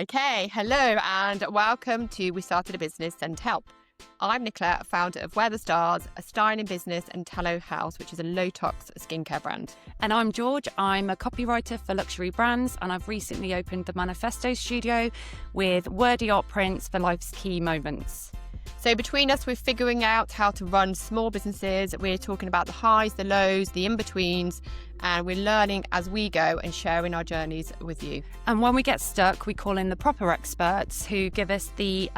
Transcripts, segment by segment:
Okay, hello and welcome to We Started a Business Send Help. I'm Nicola, founder of Wear the Stars, a styling business, and Tallow House, which is a low-tox skincare brand. And I'm George. I'm a copywriter for luxury brands, and I've recently opened the Manifesto Studio with wordy art prints for life's key moments. So between us, we're figuring out how to run small businesses. We're talking about the highs, the lows, the in-betweens, and we're learning as we go and sharing our journeys with you. And when we get stuck, we call in the proper experts who give us the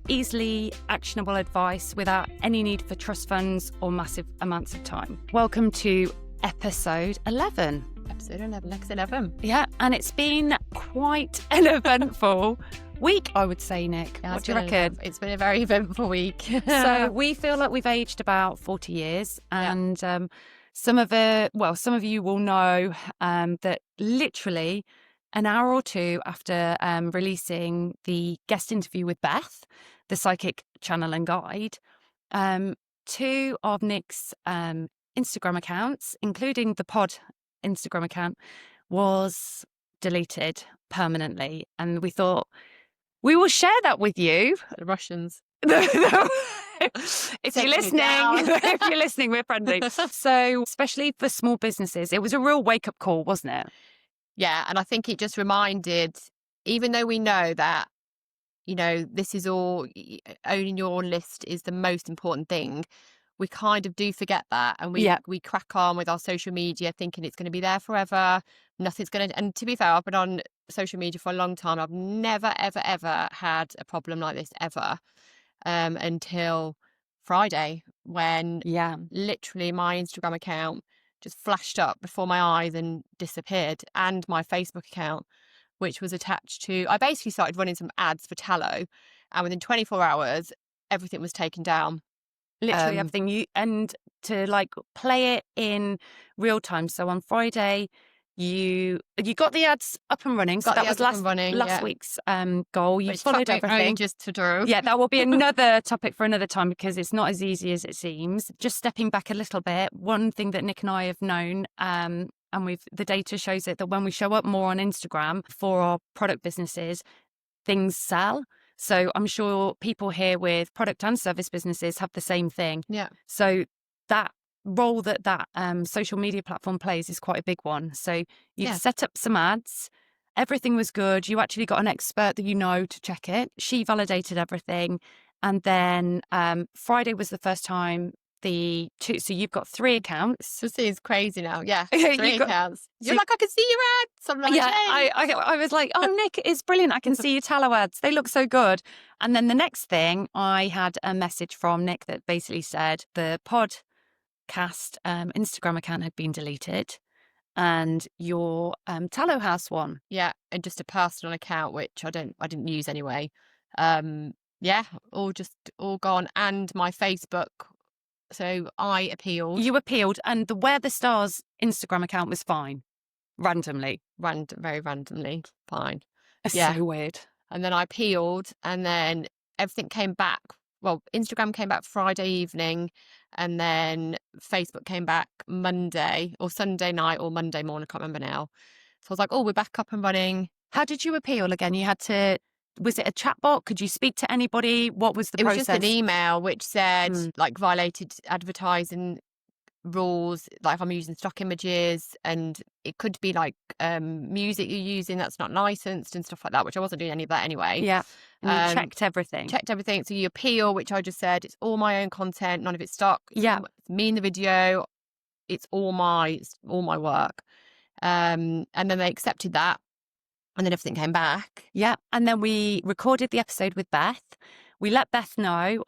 easily actionable advice without any need for trust funds or massive amounts of time. Welcome to episode 11. Episode 11, next 11. Yeah, and it's been quite an eventful week, I would say, Nick. Yeah, what do you reckon? It's been a very eventful week. So we feel like we've aged about 40 years, and some of you will know that literally an hour or two after releasing the guest interview with Beth, the psychic channel and guide, two of Nick's Instagram accounts, including the pod Instagram account, was deleted permanently. And we thought, we will share that with you. The Russians. If you're listening, we're friendly. So, especially for small businesses, it was a real wake-up call, wasn't it? Yeah, and I think it just reminded, even though we know that, this is all, owning your list is the most important thing, we kind of do forget that. And we crack on with our social media thinking it's going to be there forever. Nothing's going to, and to be fair, I've been on social media for a long time. I've never, ever, ever had a problem like this ever until Friday when literally my Instagram account just flashed up before my eyes and disappeared, and my Facebook account, which was attached to, I basically started running some ads for tallow, and within 24 hours, everything was taken down. Literally everything. And to play it in real time. So on Friday, you got the ads up and running. So that was last week's goal. You followed everything. Just to do. Yeah, that will be another topic for another time because it's not as easy as it seems. Just stepping back a little bit, one thing that Nick and I have known, and the data shows it, that when we show up more on Instagram for our product businesses, things sell. So I'm sure people here with product and service businesses have the same thing. Yeah. So that role that social media platform plays is quite a big one. So you've set up some ads, everything was good. You actually got an expert that you know to check it. She validated everything. And then Friday was the first time so you've got 3 accounts. This is crazy now. Yeah, 3 accounts. You're like, I can see your ads. I'm like, yeah, I was like, oh, Nick, it's brilliant. I can see your tallow ads. They look so good. And then the next thing, I had a message from Nick that basically said the podcast Instagram account had been deleted and your Tallow House one. Yeah, and just a personal account, which I didn't use anyway. All gone. And my Facebook. So I appealed. You appealed, and the Wear the Stars Instagram account was fine. Randomly. Very randomly. Fine. It's so weird. And then I appealed, and then everything came back. Well, Instagram came back Friday evening, and then Facebook came back Monday or Sunday night or Monday morning. I can't remember now. So I was like, oh, we're back up and running. How did you appeal again? You had to... Was it a chatbot? Could you speak to anybody? What was the process? It was just an email which said violated advertising rules, like if I'm using stock images, and it could be music you're using that's not licensed and stuff like that, which I wasn't doing any of that anyway. Yeah. And you checked everything. So you appeal, which I just said, it's all my own content, none of it's stock. Yeah. It's me in the video. It's all my work. And then they accepted that. And then everything came back. Yeah. And then we recorded the episode with Beth. We let Beth know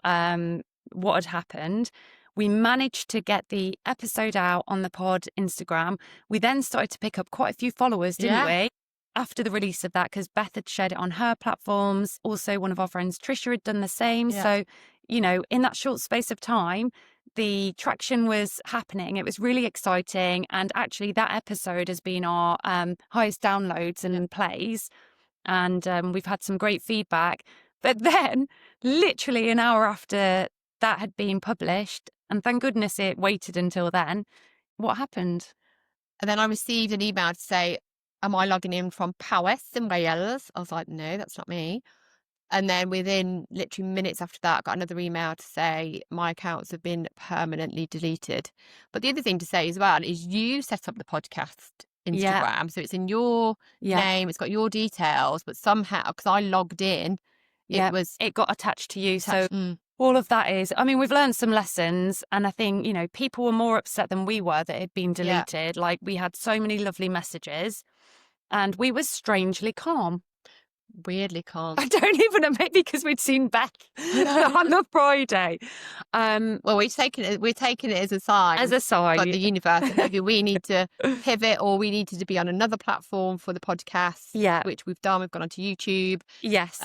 what had happened. We managed to get the episode out on the pod Instagram. We then started to pick up quite a few followers, didn't we? After the release of that, because Beth had shared it on her platforms. Also, one of our friends, Trisha, had done the same. Yeah. So, in that short space of time, the traction was happening. It was really exciting. And actually, that episode has been our highest downloads and plays. And we've had some great feedback. But then, literally an hour after that had been published, and thank goodness it waited until then, what happened? And then I received an email to say, am I logging in from Powys in Wales? I was like, no, that's not me. And then within literally minutes after that, I got another email to say my accounts have been permanently deleted. But the other thing to say as well is you set up the podcast Yeah. Instagram. So it's in your Yeah. name, it's got your details, but somehow, because I logged in, it Yeah. was It got attached to you. So attached. all of that is, I mean, we've learned some lessons, and I think, you know, people were more upset than we were that it had been Yeah. deleted. Like, we had so many lovely messages, and we were strangely calm. Weirdly calm. I don't even know, maybe because we'd seen Beth on the Friday. Well, we're taking it as a sign. As a sign. For the universe that maybe we need to pivot, or we needed to be on another platform for the podcast. Yeah. Which we've done. We've gone onto YouTube. Yes.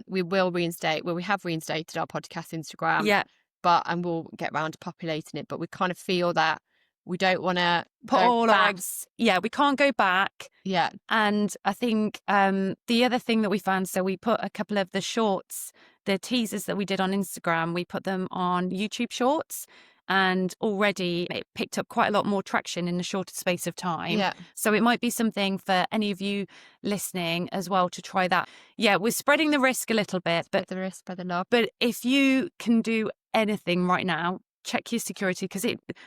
We will reinstate. Well, we have reinstated our podcast Instagram. Yeah. And we'll get round to populating it. But we kind of feel that we don't want to put all our eggs. Yeah, we can't go back. Yeah. And I think the other thing that we found, so we put a couple of the shorts, the teasers that we did on Instagram, we put them on YouTube Shorts. And already it picked up quite a lot more traction in a shorter space of time. Yeah. So it might be something for any of you listening as well to try that. Yeah, we're spreading the risk a little bit. But the risk by the love. But if you can do anything right now, check your security, because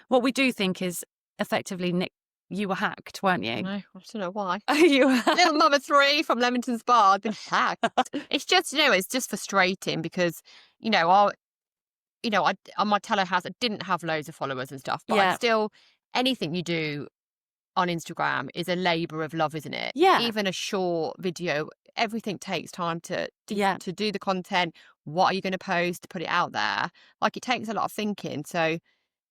what we do think is effectively, Nic, you were hacked, weren't you? No, I don't know why. You were Little Mama 3 from Leamington Spa had been hacked. It's just, it's just frustrating because, on my telehouse, I didn't have loads of followers and stuff, but I still, anything you do on Instagram is a labour of love, isn't it? Yeah. Even a short video, everything takes time to do the content. What are you going to post to put it out there? Like, it takes a lot of thinking. So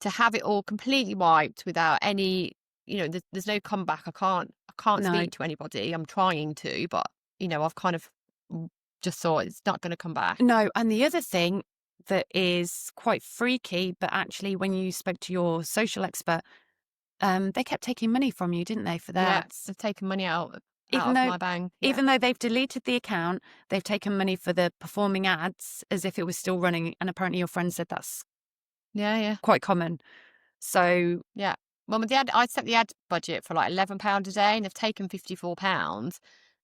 to have it all completely wiped without any, there's no comeback. I can't speak to anybody. I'm trying to, but I've kind of just thought it's not going to come back. No. And the other thing that is quite freaky, but actually when you spoke to your social expert, they kept taking money from you, didn't they, for that? Yeah, they've taken money out of my bank. Yeah. Even though they've deleted the account, they've taken money for the performing ads as if it was still running. And apparently your friend said that's quite common. So yeah. Well, with the ad, I set the ad budget for like £11 a day, and they've taken £54.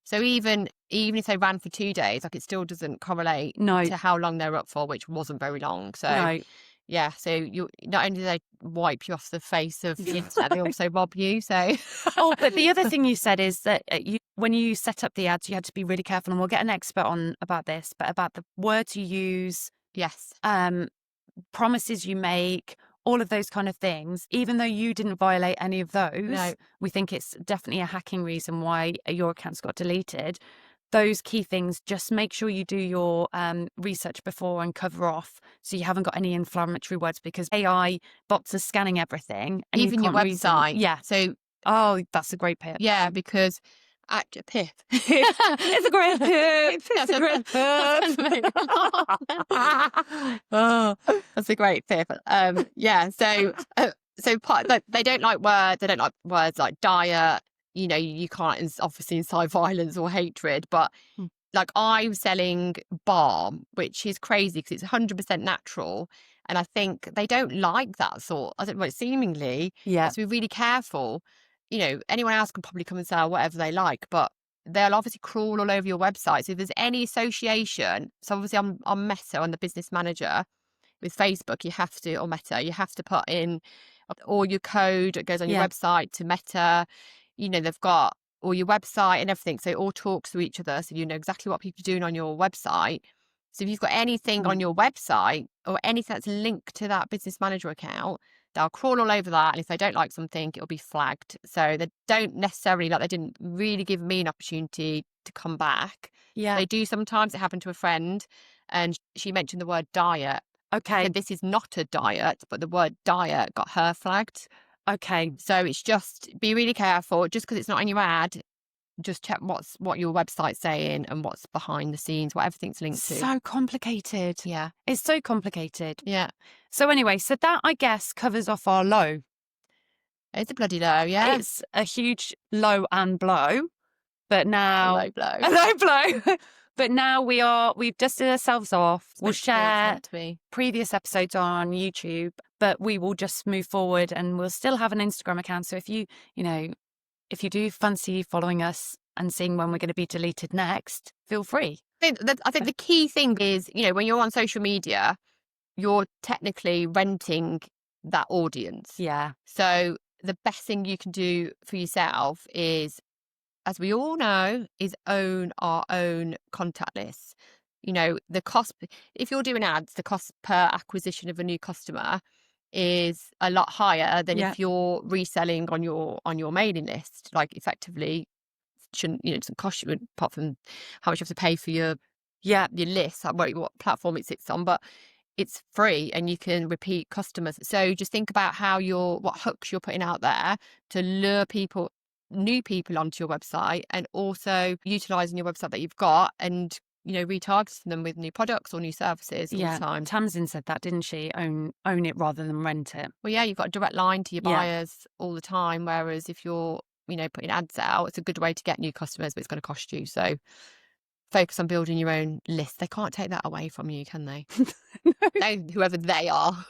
So even if they ran for 2 days, like, it still doesn't correlate to how long they're up for, which wasn't very long. So yeah, so you not only do they wipe you off the face of the internet, they also rob you. So but the other thing you said is that when you set up the ads, you had to be really careful, and we'll get an expert on about this, but about the words you use, promises you make, all of those kind of things. Even though you didn't violate any of those, we think it's definitely a hacking reason why your accounts got deleted. Those key things, just make sure you do your research before and cover off so you haven't got any inflammatory words, because AI bots are scanning everything. And even your website. So, that's a great tip. Yeah, because pip. It's a great tip. It's a great tip. That's a great tip. So they don't like words. They don't like words like diet. You can't obviously incite violence or hatred, but like, I'm selling balm, which is crazy because it's 100% natural. And I think they don't like that sort. I don't know, seemingly. Yeah. So be really careful. Anyone else can probably come and sell whatever they like, but they'll obviously crawl all over your website. So if there's any association, so obviously I'm Meta, I'm the business manager. With Facebook, you have to, or Meta, you have to put in all your code that goes on your website to Meta. They've got all your website and everything. So it all talks to each other. So you know exactly what people are doing on your website. So if you've got anything on your website or anything that's linked to that business manager account, they'll crawl all over that. And if they don't like something, it'll be flagged. So they don't necessarily, they didn't really give me an opportunity to come back. Yeah. They do sometimes. It happened to a friend, and she mentioned the word diet. Okay. So this is not a diet, but the word diet got her flagged. Okay. So it's just, be really careful. Just because it's not in your ad, just check what your website's saying and what's behind the scenes, what everything's linked to. So complicated. Yeah. It's so complicated. Yeah. So anyway, so that, I guess, covers off our low. It's a bloody low, yeah. It's a huge low and blow. But now... A low blow. A low blow. But now we've dusted ourselves off. We'll share previous episodes on YouTube, but we will just move forward, and we'll still have an Instagram account. So if you if you do fancy following us and seeing when we're going to be deleted next, feel free. I think the key thing is, when you're on social media, you're technically renting that audience. Yeah. So the best thing you can do for yourself is, as we all know, is own our own contact lists. The cost, if you're doing ads, the cost per acquisition of a new customer is a lot higher than Yeah. if you're reselling on your mailing list. Like, effectively, shouldn't, it doesn't cost you, apart from how much you have to pay for your Yeah. list, what platform it sits on, but it's free and you can repeat customers. So just think about what hooks you're putting out there to lure new people onto your website, and also utilizing your website that you've got and, retargeting them with new products or new services all the Yeah. time. Tamsin said that, didn't she? Own it rather than rent it. Well, yeah, you've got a direct line to your Yeah. buyers all the time. Whereas if you're, putting ads out, it's a good way to get new customers, but it's going to cost you. So focus on building your own list. They can't take that away from you, can they? No, whoever they are.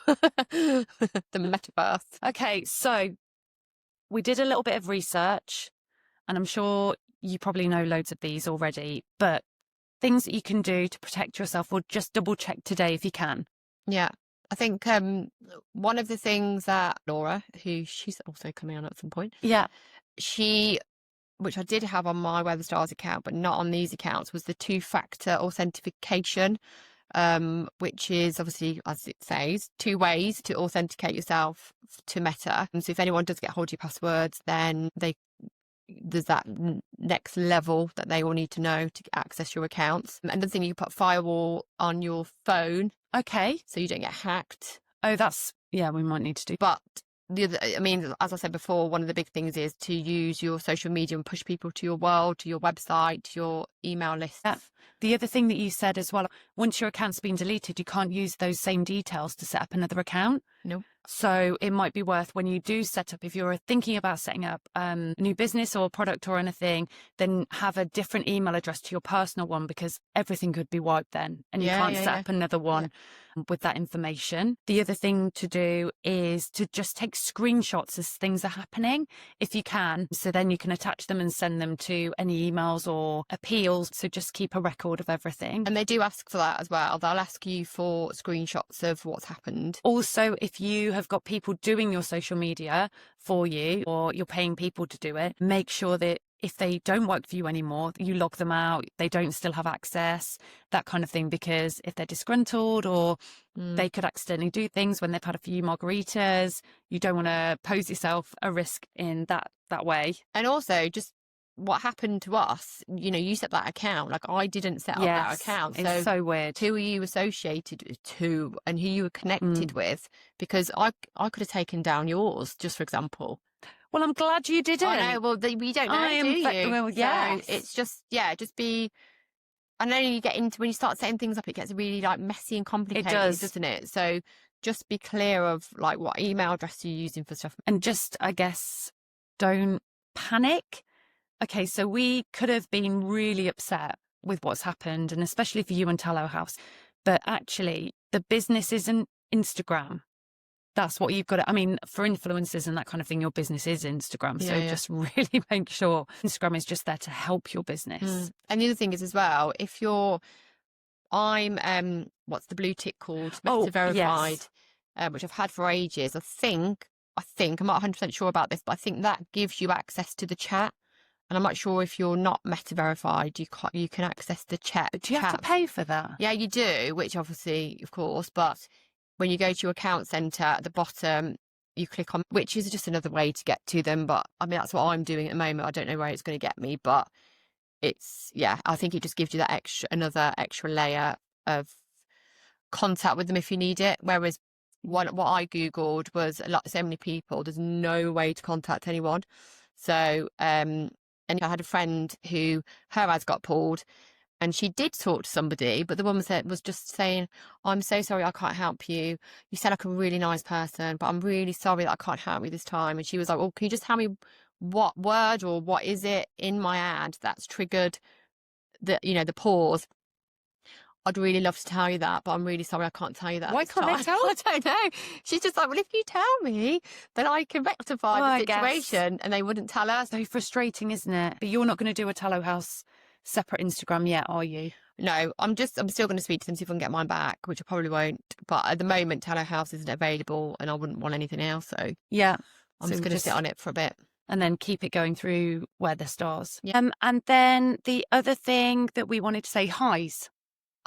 The metaverse. Okay, so we did a little bit of research, and I'm sure you probably know loads of these already, but things that you can do to protect yourself, or just double check today if you can. Yeah. I think one of the things that Laura, who she's also coming on at some point, Yeah. which I did have on my Weather Stars account, but not on these accounts, was the two-factor authentication, which is obviously, as it says, 2 ways to authenticate yourself to Meta. And so if anyone does get hold of your passwords, then there's that next level that they will need to know to access your accounts. And the thing, you put firewall on your phone, Okay. so you don't get hacked. Oh, we might need to do. But as I said before, one of the big things is to use your social media and push people to your world, to your website, to your email lists. Yeah. The other thing that you said as well, once your account's been deleted, you can't use those same details to set up another account. No. So it might be worth, when you do set up, if you're thinking about setting up a new business or product or anything, then have a different email address to your personal one, because everything could be wiped then, and you can't set up another one with that information. The other thing to do is to just take screenshots as things are happening, if you can. So then you can attach them and send them to any emails or appeals. So just keep a record of everything. And they do ask for that as well. They'll ask you for screenshots of what's happened. Also, if you have got people doing your social media for you, or you're paying people to do it, make sure that if they don't work for you anymore, you log them out, they don't still have access, that kind of thing, because if they're disgruntled, or they could accidentally do things when they've had a few margaritas, you don't want to pose yourself a risk in that way. And also, just what happened to us, you set that account, like I didn't set up that account. It's so weird. Who are you associated to, and who you were connected with? Because I could have taken down yours, just for example. Well, I'm glad you didn't. I know. Well, we don't know, do you? Well, yeah. So it's just be. I know you get into, when you start setting things up, it gets really like messy and complicated, doesn't it? So just be clear of like what email address you're using for stuff, and just, I guess, don't panic. Okay, so we could have been really upset with what's happened, and especially for you and Tallow House, but actually the business isn't Instagram. That's what you've got to, for influencers and that kind of thing, your business is Instagram. So just really make sure Instagram is just there to help your business. And the other thing is as well, if I'm what's the blue tick called? Meta verified, which I've had for ages. I think I'm not 100% sure about this, but I think that gives you access to the chat. And I'm not sure if you're not Meta verified, you can access the chat. But do you have to pay for that? Yeah, you do, which obviously, of course, but when you go to your account center at the bottom, you click on, which is just another way to get to them. But that's what I'm doing at the moment. I don't know where it's going to get me, but I think it just gives you that another extra layer of contact with them if you need it. Whereas what I Googled was so many people, there's no way to contact anyone. So, and I had a friend who her ads got pulled, and she did talk to somebody, but the woman was just saying, "I'm so sorry, I can't help you. You sound like a really nice person, but I'm really sorry that I can't help you this time." And she was like, "Well, can you just tell me what word or what is it in my ad that's triggered the pause?" I'd really love to tell you that, but I'm really sorry I can't tell you that. Why at this can't they time. tell? I don't know. She's just like, well, if you tell me, then I can rectify Well, I the guess. situation, and they wouldn't tell us. So frustrating, isn't it? But you're not going to do a Tallow House separate Instagram yet, are you? No, I'm still going to speak to them, see if I can get mine back, which I probably won't. But at the moment, Tallow House isn't available, and I wouldn't want anything else, so Yeah. I'm just going to sit on it for a bit. And then keep it going through Where the Stars. Yeah. And then the other thing that we wanted to say, highs.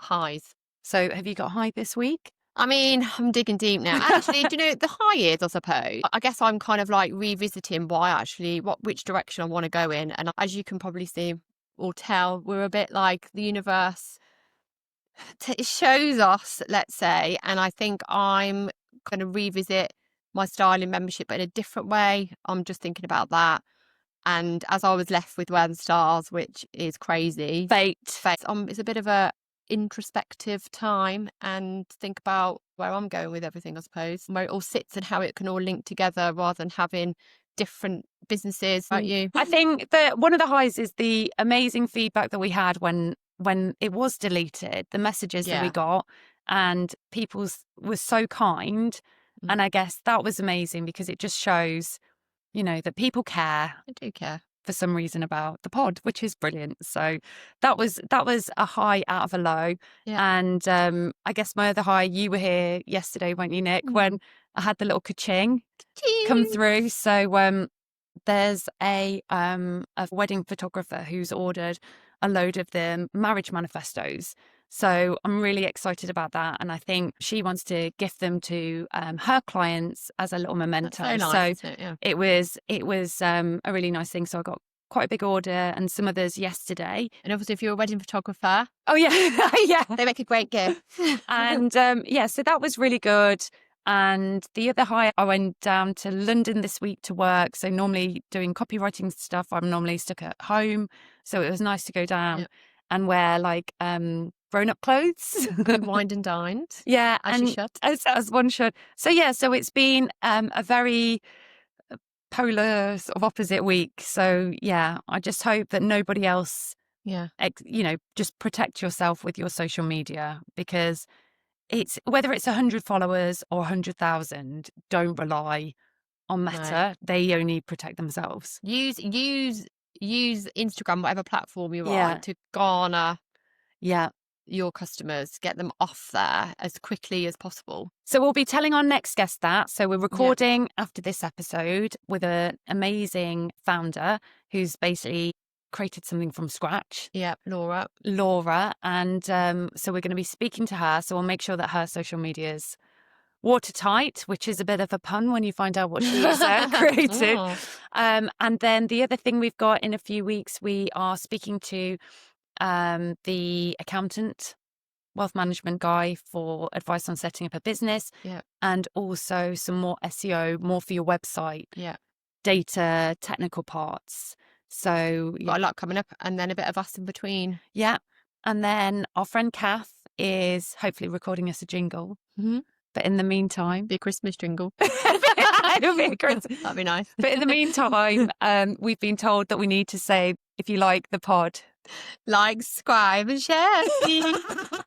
Highs. So have you got a high this week? I mean, I'm digging deep now. Actually, do you know, the high is, I suppose, I guess I'm kind of like revisiting which direction I want to go in. And as you can probably see or tell, we're a bit like the universe. It shows us, let's say, and I think I'm going to revisit my styling membership, but in a different way. I'm just thinking about that. And as I was left with Where the Stars, which is crazy. Fate. It's a bit of a introspective time and think about where I'm going with everything, I suppose, where it all sits and how it can all link together rather than having different businesses. Like you, I think that one of the highs is the amazing feedback that we had when it was deleted, the messages that we got, and people were so kind. And I guess that was amazing because it just shows, you know, that people care. I do care for some reason about the pod, which is brilliant. So that was a high out of a low. And I guess my other high, you were here yesterday, weren't you, Nick, when I had the little ka-ching come through. So there's a wedding photographer who's ordered a load of the marriage manifestos. So I'm really excited about that. And I think she wants to gift them to her clients as a little memento. That's so nice, so isn't it? Yeah. it was a really nice thing. So I got quite a big order and some others yesterday. And obviously if you're a wedding photographer, oh yeah, yeah, they make a great gift. And so that was really good. And the other high, I went down to London this week to work. So normally doing copywriting stuff, I'm normally stuck at home. So it was nice to go down and wear like grown-up clothes. Wined and dined. Yeah. As you should. As one should. So yeah, so it's been a very polar sort of opposite week. So yeah, I just hope that nobody else, just protect yourself with your social media, because it's whether it's 100 followers or 100,000, don't rely on Meta. No. They only protect themselves. Use Instagram, whatever platform you're on, to garner your customers, get them off there as quickly as possible. So we'll be telling our next guest that. So we're recording after this episode with an amazing founder who's basically created something from scratch. Yeah, Laura. And so we're going to be speaking to her. So we'll make sure that her social media is watertight, which is a bit of a pun when you find out what she's created. And then the other thing we've got in a few weeks, we are speaking to the accountant, wealth management guy for advice on setting up a business. Yeah. And also some more SEO, more for your website. Yeah. Data, technical parts. So got a lot coming up, and then a bit of us in between. Yeah. And then our friend Kath is hopefully recording us a jingle. Mm-hmm. But in the meantime, be a Christmas jingle. It'll be a Christmas. That'd be nice. But in the meantime, we've been told that we need to say, if you like the pod, like, subscribe, and share. That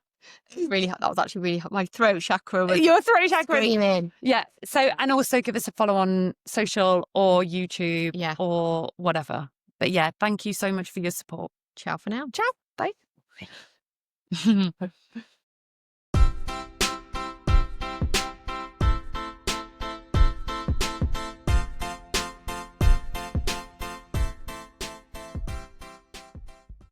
was actually really hot. My throat chakra was your throat chakra screaming. Yeah. So, and also give us a follow on social or YouTube or whatever. But yeah, thank you so much for your support. Ciao for now. Ciao. Bye.